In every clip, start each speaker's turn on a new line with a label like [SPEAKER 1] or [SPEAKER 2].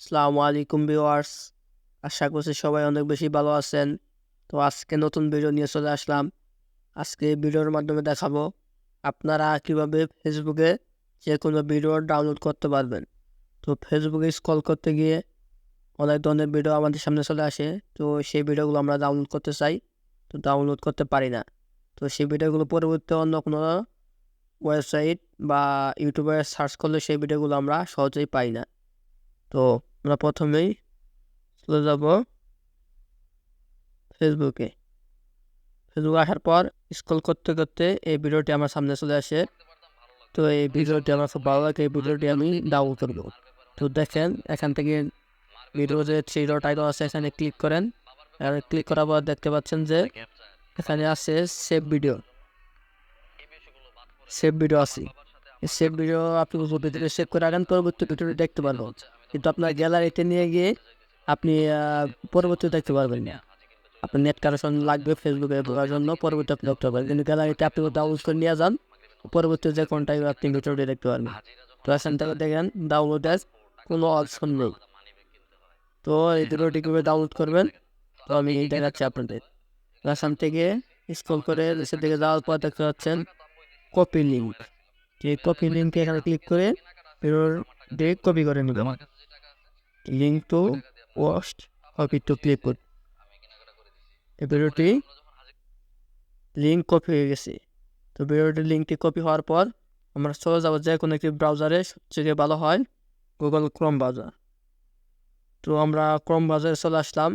[SPEAKER 1] আসসালামু আলাইকুম ভিউয়ার্স, আশা করছি সবাই অনেক বেশি ভালো আছেন। তো আজকে নতুন ভিডিও নিয়ে চলে আসলাম। আজকে ভিডিওর মাধ্যমে দেখাবো আপনারা কিভাবে ফেসবুকে যে কোনো ভিডিও ডাউনলোড করতে পারবেন। তো ফেসবুকে স্ক্রল করতে গিয়ে অনেক ধরনের ভিডিও আমাদের সামনে চলে আসে। তো সেই ভিডিওগুলো আমরা ডাউনলোড করতে চাই, তো ডাউনলোড করতে পারি না। তো সেই ভিডিওগুলো পরবর্তী অন্য কোনো ওয়েবসাইট বা ইউটিউবে সার্চ করলে সেই ভিডিওগুলো আমরা সহজেই পাই না। তো আমরা প্রথমেই চলে যাব ফেসবুকে আসার পর স্ক্রল করতে করতে এই ভিডিওটি আমার সামনে চলে আসে। তো এই ভিডিওটি আমার খুব ভালো লাগে, এই ভিডিওটি আমি ডাউনলোড করব। তো দেখেন এখান থেকে ভিডিও যে থ্রি ডট আইকন আছে এখানে ক্লিক করেন। আর ক্লিক করার পর দেখতে পাচ্ছেন যে এখানে আছে সেভ ভিডিও আছে। এই সেভ ভিডিও আপনি ভিডিও সেভ করে রাখেন, পরবর্তী ভিডিওটি দেখতে পারবেন। কিন্তু আপনার গ্যালারিতে নিয়ে গিয়ে আপনি পরবর্তীতে দেখতে পারবেন না। আপনার নেট কানেকশন লাগবে ফেসবুকে ঢোকার জন্য, পরবর্তী আপনি দেখতে পারবেন। কিন্তু গ্যালারিতে আপনি ডাউনলোড করে নিয়ে যান, পরবর্তী যে কোনটাই আপনি ভিডিওটি দেখতে পারবেন। তো এখান থেকে দেখেন ডাউনলোডের কোনো অপশন নেই। তো এই ভিডিওটি কীভাবে ডাউনলোড করবেন তো আমি এই দেখাচ্ছি আপনাদের। এখান থেকে স্ক্রল করে নিচের দিকে যাওয়ার পর দেখতে পাচ্ছেন কপি লিঙ্ক। এই কপি লিঙ্কে এখানে ক্লিক করে ভিডিওটি কপি করে নেবেন। Link to post copy to click করুন। এই ভিডিওটি লিঙ্ক কপি হয়ে গেছে। তো ভিডিওটির লিঙ্কটি কপি হওয়ার পর আমরা চলে যাবো যে কোনো একটি ব্রাউজারে, সবচেয়ে ভালো হয় গুগল ক্রোম ব্রাউজার। তো আমরা ক্রোম ব্রাউজারে চলে আসলাম।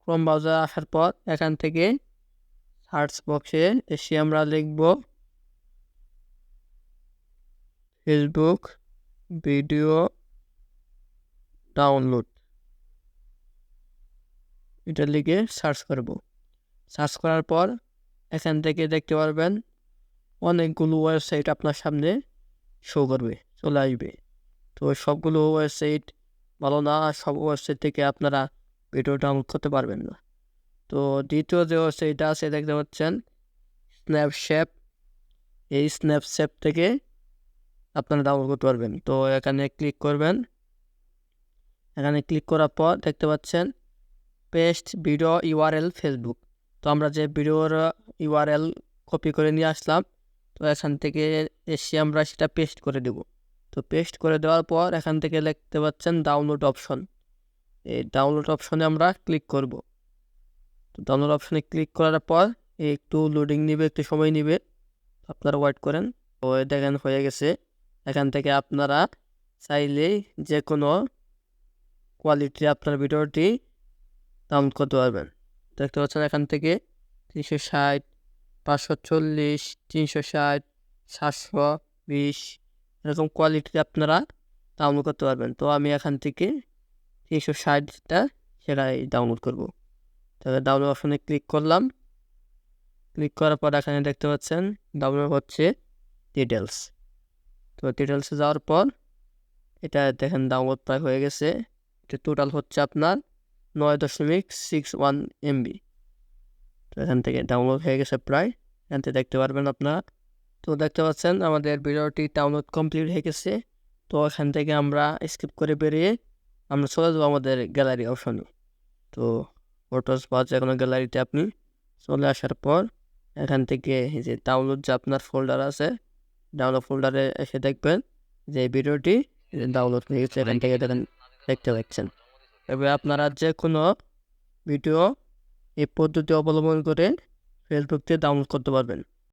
[SPEAKER 1] ক্রোম ব্রাউজারে আসার পর এখান থেকে সার্চ বক্সে এসে আমরা লিখব ফেসবুক ভিডিও ডাউনলোড। এটা লিখে সার্চ করব। সার্চ করার পর এখান থেকে দেখতে পারবেন অনেকগুলো ওয়েবসাইট আপনার সামনে শো করবে, চলে আসবে। তো সবগুলো ওয়েবসাইট ভালো না, সব ওয়েবসাইট থেকে আপনারা ভিডিও ডাউনলোড করতে পারবেন না। তো দ্বিতীয় যে ওয়েবসাইটটা আছে দেখতে পাচ্ছেন স্ন্যাপচ্যাট। এই স্ন্যাপচ্যাট থেকে আপনারা ডাউনলোড করতে পারবেন। তো এখানে ক্লিক করবেন। এখানে ক্লিক করার পর দেখতে পাচ্ছেন পেস্ট ভিডিও ইউআরএল ফেসবুক। তো আমরা যে ভিডিওর ইউআরএল কপি করে নিয়ে আসলাম, তো এখান থেকে এসে আমরা সেটা পেস্ট করে দেব। তো পেস্ট করে দেওয়ার পর এখান থেকে দেখতে পাচ্ছেন ডাউনলোড অপশন। এই ডাউনলোড অপশনে আমরা ক্লিক করব। তো ডাউনলোড অপশনে ক্লিক করার পর একটু লোডিং নেবে, একটু সময় নেবে, আপনারা ওয়েট করেন। তো দেখেন হয়ে গেছে। এখান থেকে আপনারা চাইলেই যে কোনো কোয়ালিটি আপনার ভিডিওটি ডাউনলোড করতে পারবেন। দেখতে পাচ্ছেন এখান থেকে 360, 540, 360, 720 এরকম কোয়ালিটি আপনারা ডাউনলোড করতে পারবেন। তো আমি এখান থেকে 360টা সেটাই ডাউনলোড করব। তবে ডাউনলোড অপশনে ক্লিক করলাম। ক্লিক করার পর এখানে দেখতে পাচ্ছেন ডাউনলোড হচ্ছে ডিটেলস। তো ডিটেলসে যাওয়ার পর এটা দেখেন ডাউনলোড প্রায় হয়ে গেছে। এটা টোটাল হচ্ছে আপনার 9.61 MB। তো এখান থেকে ডাউনলোড হয়ে গেছে প্রায়, এখান থেকে দেখতে পারবেন আপনারা। তো দেখতে পাচ্ছেন আমাদের ভিডিওটি ডাউনলোড কমপ্লিট হয়ে গেছে। তো এখান থেকে আমরা স্কিপ করে বেরিয়ে আমরা চলে যাবো আমাদের গ্যালারি অপশনে। তো ফটোস বা যে কোনো গ্যালারিতে আপনি চলে আসার পর এখান থেকে এই যে ডাউনলোড যে আপনার ফোল্ডার আছে, ডাউনলোড ফোল্ডারে এসে দেখবেন যে ভিডিওটি ডাউনলোড হয়ে গেছে। এখান থেকে দেখতে পাচ্ছেন। এবার আপনারা যে কোনো ভিডিও এই পদ্ধতি অবলম্বন করে ফেসবুক থেকে ডাউনলোড করতে পারবেন।